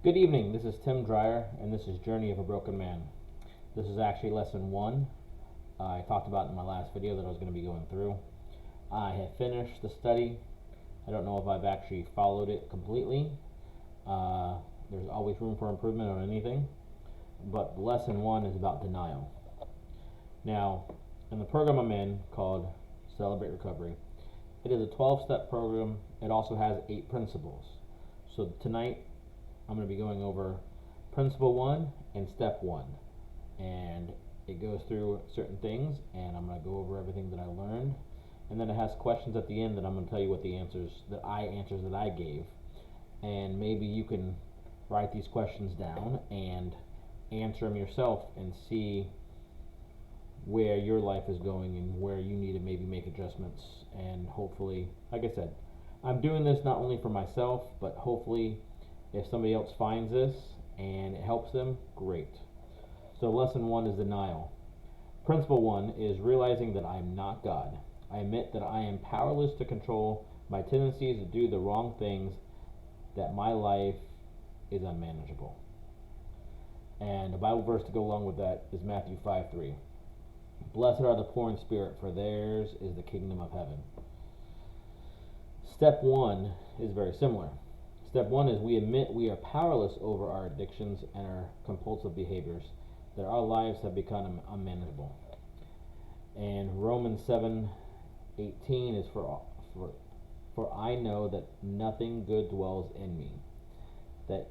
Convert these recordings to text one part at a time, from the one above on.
Good evening, this is Tim Dreyer, and this is Journey of a Broken Man. This is actually lesson one. I talked about in my last video that I was going to be going through. I have finished the study. I don't know if I've actually followed it completely. There's always room for improvement on anything, but lesson one is about denial. Now, in the program I'm in called Celebrate Recovery, it is a 12-step program. It also has 8 principles. So tonight I'm going to be going over principle 1 and step 1, and it goes through certain things, and I'm going to go over everything that I learned, and then it has questions at the end that I'm going to tell you what the answers that I gave, and maybe you can write these questions down and answer them yourself and see where your life is going and where you need to maybe make adjustments. And hopefully, like I said, I'm doing this not only for myself, but hopefully if somebody else finds this and it helps them, great. So lesson 1 is denial. Principle 1 is realizing that I am not God. I admit that I am powerless to control my tendencies to do the wrong things, that my life is unmanageable. And the Bible verse to go along with that is Matthew 5:3. Blessed are the poor in spirit, for theirs is the kingdom of heaven. Step 1 is very similar. Step 1 is we admit we are powerless over our addictions and our compulsive behaviors, that our lives have become unmanageable. And Romans 7:18 is for I know that nothing good dwells in me, that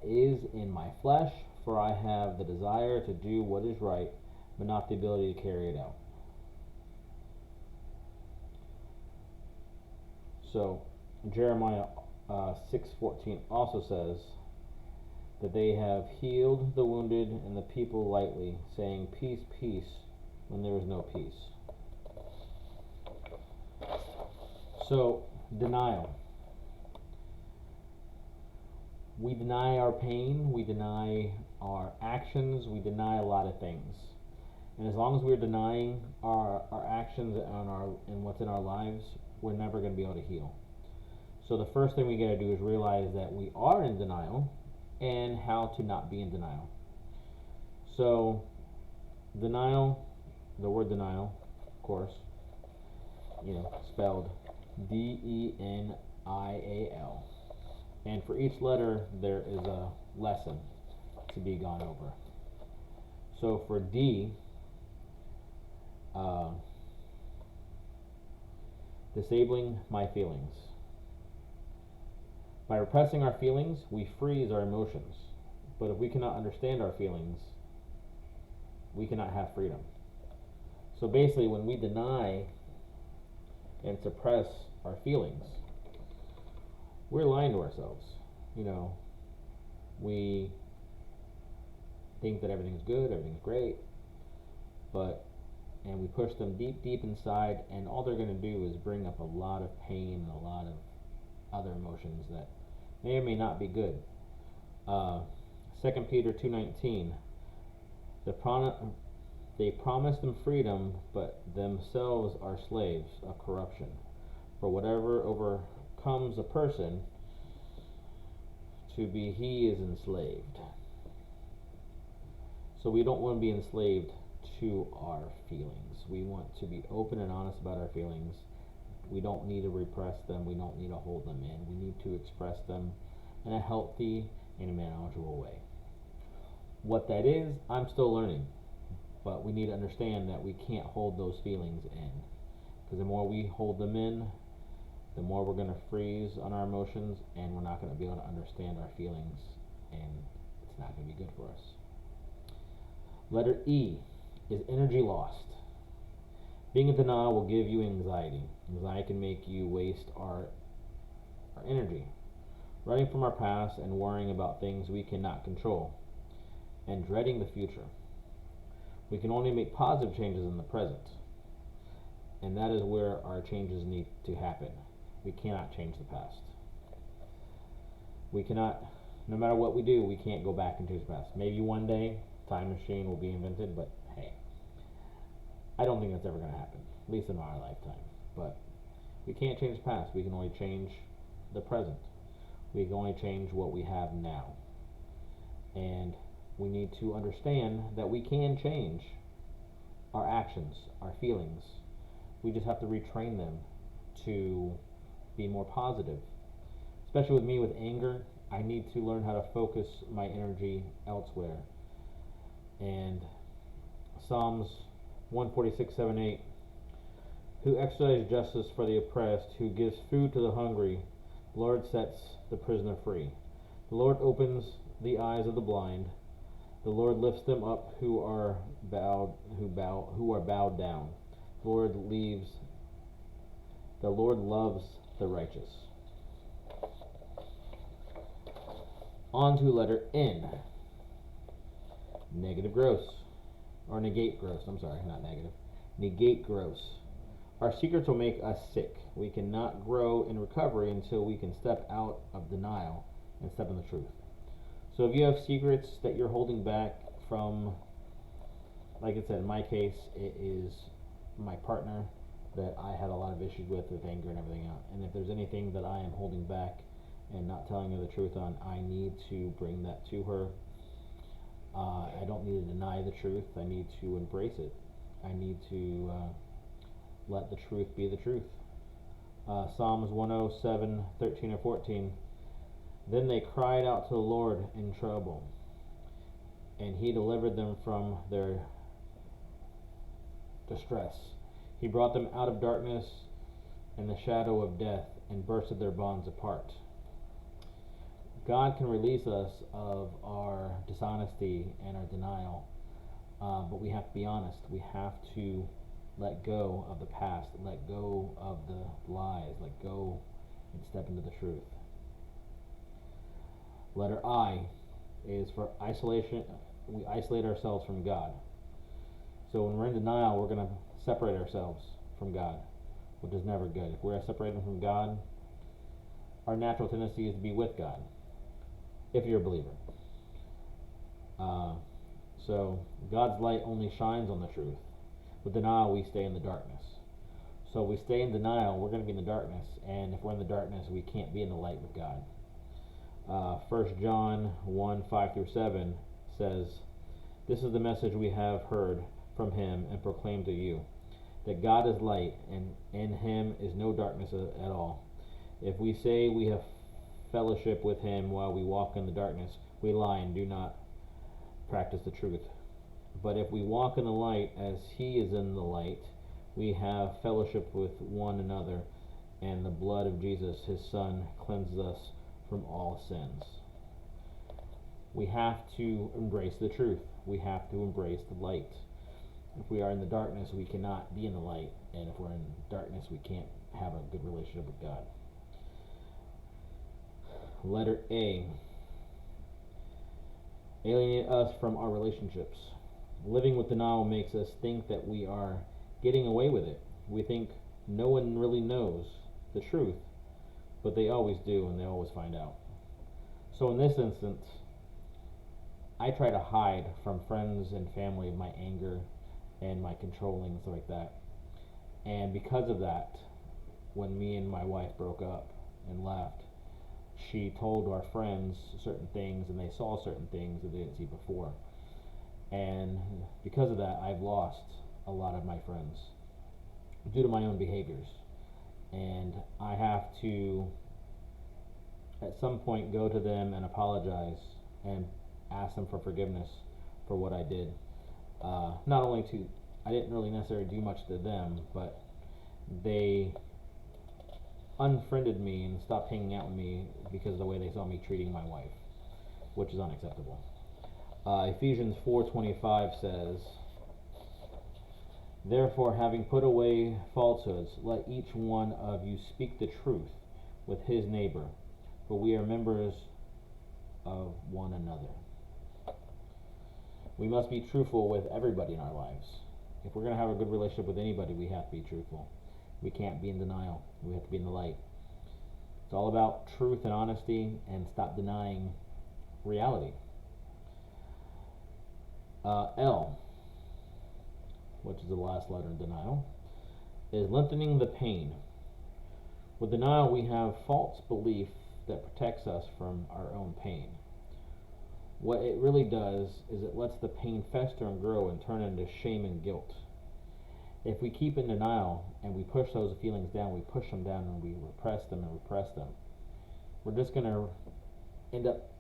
is in my flesh, for I have the desire to do what is right, but not the ability to carry it out. So Jeremiah 6:14 also says that they have healed the wounded and the people lightly, saying peace, peace, when there is no peace. So denial. We deny our pain, we deny our actions, we deny a lot of things. And as long as we're denying our actions and what's in our lives, we're never going to be able to heal. So the first thing we got to do is realize that we are in denial and how to not be in denial. So denial, the word denial, of course, spelled D.E.N.I.A.L. And for each letter there is a lesson to be gone over. So for D, disabling my feelings. By repressing our feelings, we freeze our emotions. But if we cannot understand our feelings, we cannot have freedom. So basically, when we deny and suppress our feelings, we're lying to ourselves. We think that everything's good, everything's great, and we push them deep, deep inside, and all they're going to do is bring up a lot of pain and a lot of other emotions that may or may not be good. 2 Peter 2:19, they promise them freedom, but themselves are slaves of corruption. For whatever overcomes a person, to be he is enslaved. So we don't want to be enslaved to our feelings. We want to be open and honest about our feelings. We don't need to repress them. We don't need to hold them in. We need to express them in a healthy and a manageable way. What that is, I'm still learning. But we need to understand that we can't hold those feelings in. Because the more we hold them in, the more we're going to freeze on our emotions, and we're not going to be able to understand our feelings, and it's not going to be good for us. Letter E is energy lost. Being in denial will give you anxiety. Anxiety can make you waste our energy, running from our past and worrying about things we cannot control, and dreading the future. We can only make positive changes in the present, and that is where our changes need to happen. We cannot change the past. We cannot, no matter what we do, we can't go back and change the past. Maybe one day, time machine will be invented, but hey, I don't think that's ever going to happen, at least in our lifetime. But we can't change the past. We can only change the present. We can only change what we have now. And we need to understand that we can change our actions, our feelings. We just have to retrain them to be more positive. Especially with me with anger, I need to learn how to focus my energy elsewhere. And Psalms 146:7-8, who exercises justice for the oppressed, who gives food to the hungry, the Lord sets the prisoner free. The Lord opens the eyes of the blind. The Lord lifts them up who are bowed down. The Lord loves the righteous. On to letter N. Negative gross. Or negate gross. I'm sorry, not negative. Negate gross. Our secrets will make us sick. We cannot grow in recovery until we can step out of denial and step in the truth. So if you have secrets that you're holding back from, like I said, in my case, it is my partner that I had a lot of issues with anger and everything else. And if there's anything that I am holding back and not telling her the truth on, I need to bring that to her. I don't need to deny the truth. I need to embrace it. I need to let the truth be the truth. Psalms 107:13 or 14. Then they cried out to the Lord in trouble, and he delivered them from their distress. He brought them out of darkness and the shadow of death and bursted their bonds apart. God can release us of our dishonesty and our denial, but we have to be honest. We have to let go of the past, let go of the lies, let go and step into the truth. Letter I is for isolation. We isolate ourselves from God. So when we're in denial, we're going to separate ourselves from God, which is never good. If we're separated from God, our natural tendency is to be with God, if you're a believer. So God's light only shines on the truth. With denial, we stay in the darkness. So if we stay in denial, we're going to be in the darkness, and if we're in the darkness, we can't be in the light with God. 1 John 1:5-7 says, "This is the message we have heard from him and proclaimed to you, that God is light, and in him is no darkness at all. If we say we have fellowship with him while we walk in the darkness, we lie and do not practice the truth. But if we walk in the light as he is in the light, we have fellowship with one another, and the blood of Jesus, his son, cleanses us from all sins." We have to embrace the truth. We have to embrace the light. If we are in the darkness, we cannot be in the light, and if we're in darkness, we can't have a good relationship with God. Letter A. Alienate us from our relationships. Living with denial makes us think that we are getting away with it. We think no one really knows the truth, but they always do, and they always find out. So in this instance, I try to hide from friends and family my anger and my controlling and stuff like that. And because of that, when me and my wife broke up and left, she told our friends certain things, and they saw certain things that they didn't see before. And because of that, I've lost a lot of my friends due to my own behaviors. And I have to, at some point, go to them and apologize and ask them for forgiveness for what I did. Not only to, I didn't really necessarily do much to them, but they unfriended me and stopped hanging out with me because of the way they saw me treating my wife, which is unacceptable. Ephesians 4:25 says, "Therefore, having put away falsehoods, let each one of you speak the truth with his neighbor, for we are members of one another." We must be truthful with everybody in our lives. If we're going to have a good relationship with anybody, we have to be truthful. We can't be in denial. We have to be in the light. It's all about truth and honesty, and stop denying reality. L, which is the last letter in denial, is lengthening the pain. With denial, we have false belief that protects us from our own pain. What it really does is it lets the pain fester and grow and turn into shame and guilt. If we keep in denial and we push those feelings down, we push them down and we repress them and repress them, we're just going to end up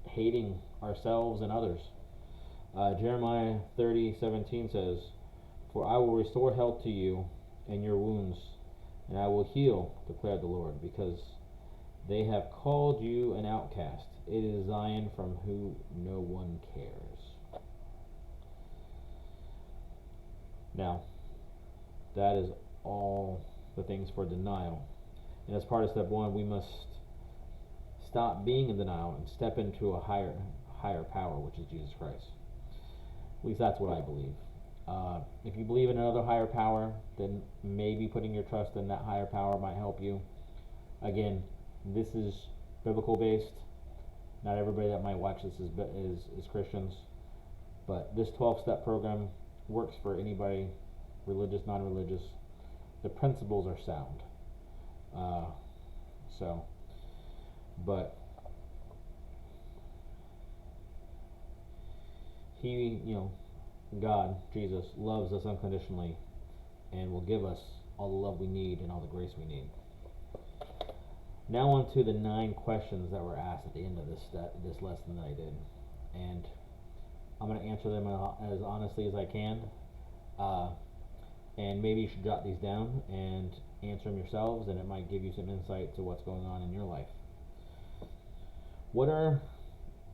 hating ourselves and others. Jeremiah 30:17 says, "For I will restore health to you and your wounds, and I will heal, declared the Lord, because they have called you an outcast. It is Zion from whom no one cares." Now, that is all the things for denial. And as part of step one, we must stop being in denial and step into a higher power, which is Jesus Christ. At least that's what I believe. If you believe in another higher power, then maybe putting your trust in that higher power might help you. Again, this is biblical based. Not everybody that might watch this is Christians, but this 12-step program works for anybody, religious, non-religious. The principles are sound. But He, God, Jesus, loves us unconditionally and will give us all the love we need and all the grace we need. Now on to the 9 questions that were asked at the end of this lesson that I did. And I'm going to answer them as honestly as I can. And maybe you should jot these down and answer them yourselves, and it might give you some insight to what's going on in your life.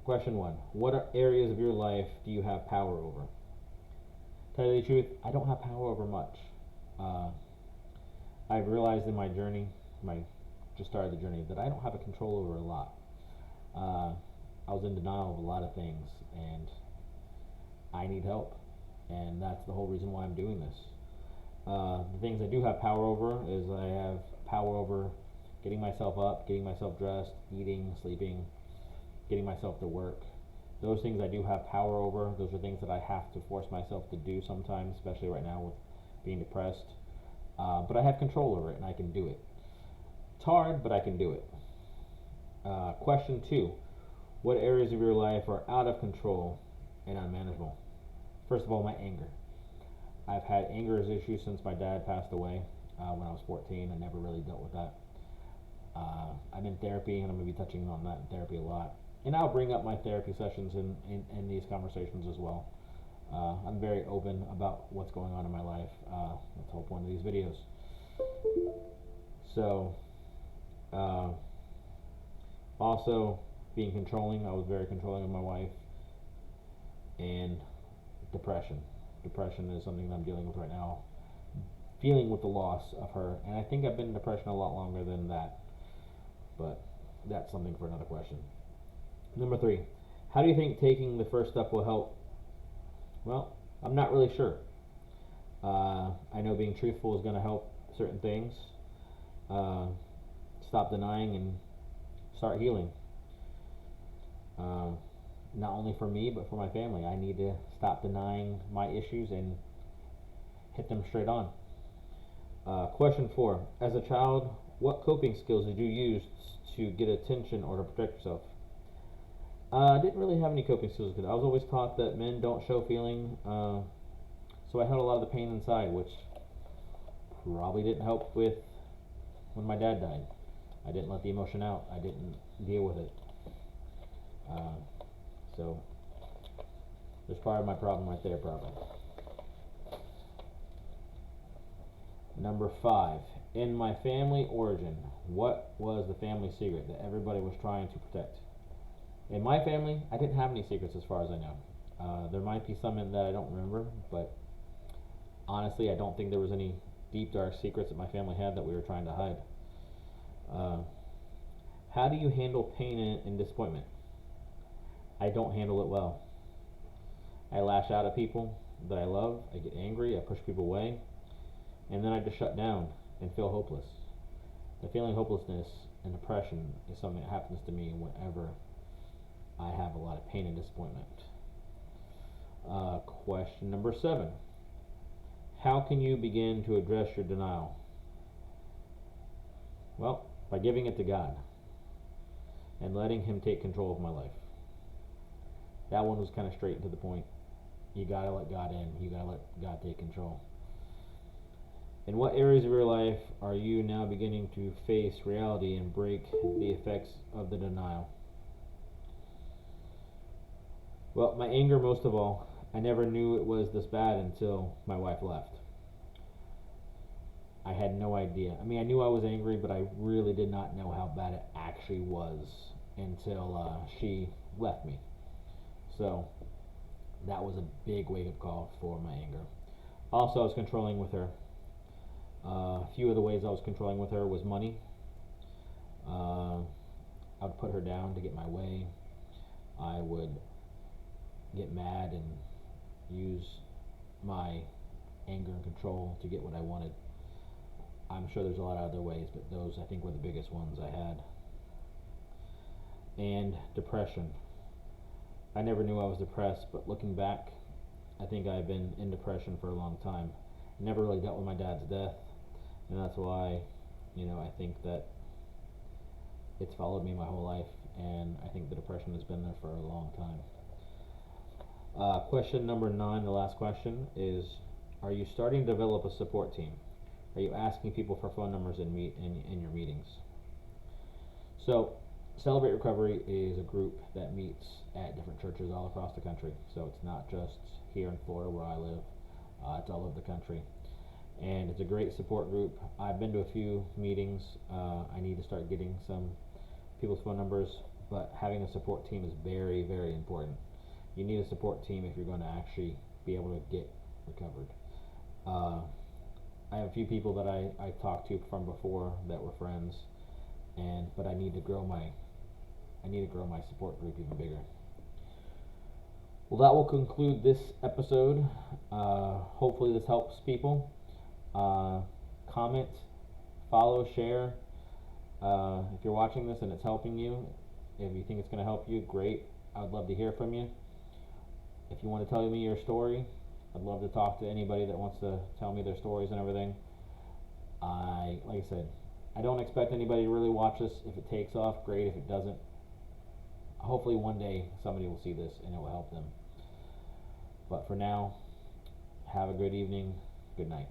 Question 1, what areas of your life do you have power over? To tell you the truth, I don't have power over much. I've realized in my journey, just started the journey, that I don't have a control over a lot. I was in denial of a lot of things, and I need help, and that's the whole reason why I'm doing this. The things I do have power over is I have power over getting myself up, getting myself dressed, eating, sleeping, getting myself to work. Those things I do have power over. Those are things that I have to force myself to do sometimes, especially right now with being depressed. But I have control over it, and I can do it. It's hard, but I can do it. Question 2, what areas of your life are out of control and unmanageable? First of all, my anger. I've had anger issues since my dad passed away when I was 14. I never really dealt with that. I'm in therapy, and I'm going to be touching on that in therapy a lot. And I'll bring up my therapy sessions in these conversations as well. I'm very open about what's going on in my life. That's the whole point of these videos. So, also being controlling. I was very controlling of my wife. And depression. Depression is something that I'm dealing with right now. Dealing with the loss of her. And I think I've been in depression a lot longer than that. But that's something for another question. Number 3, how do you think taking the first step will help? Well, I'm not really sure. I know being truthful is going to help certain things. Stop denying and start healing. Not only for me, but for my family. I need to stop denying my issues and hit them straight on. Question 4, as a child, what coping skills did you use to get attention or to protect yourself? I didn't really have any coping skills because I was always taught that men don't show feeling, so I held a lot of the pain inside, which probably didn't help with when my dad died. I didn't let the emotion out. I didn't deal with it. So there's part of my problem right there, probably. Number 5, in my family origin, what was the family secret that everybody was trying to protect? In my family, I didn't have any secrets as far as I know. There might be some in that I don't remember, but honestly, I don't think there was any deep, dark secrets that my family had that we were trying to hide. How do you handle pain and disappointment? I don't handle it well. I lash out at people that I love. I get angry. I push people away. And then I just shut down and feel hopeless. The feeling of hopelessness and depression is something that happens to me whenever I have a lot of pain and disappointment. Question number 7. How can you begin to address your denial? Well, by giving it to God. and letting him take control of my life. That one was kind of straight and to the point. You gotta let God in. You gotta let God take control. In what areas of your life are you now beginning to face reality and break the effects of the denial? Well, my anger most of all. I never knew it was this bad until my wife left. I had no idea. I mean, I knew I was angry, but I really did not know how bad it actually was until she left me. So that was a big wake-up call for my anger. Also, I was controlling with her. A few of the ways I was controlling with her was money. I would put her down to get my way. I would get mad and use my anger and control to get what I wanted. I'm sure there's a lot of other ways, but those I think were the biggest ones I had. And depression. I never knew I was depressed, but looking back, I think I've been in depression for a long time. I never really dealt with my dad's death, and that's why, I think that it's followed me my whole life, and I think the depression has been there for a long time. Question number 9, the last question, is: are you starting to develop a support team? Are you asking people for phone numbers in your meetings? So, Celebrate Recovery is a group that meets at different churches all across the country. So it's not just here in Florida where I live, it's all over the country. And it's a great support group. I've been to a few meetings. I need to start getting some people's phone numbers, but having a support team is very, very important. You need a support team if you're going to actually be able to get recovered. I have a few people that I talked to from before that were friends, but I need to grow my support group even bigger. Well, that will conclude this episode. Hopefully this helps people. Comment, follow, share. If you're watching this and it's helping you, if you think it's going to help you, great. I'd love to hear from you. If you want to tell me your story, I'd love to talk to anybody that wants to tell me their stories and everything. Like I said, I don't expect anybody to really watch this. If it takes off, great. If it doesn't, hopefully one day somebody will see this and it will help them. But for now, have a good evening. Good night.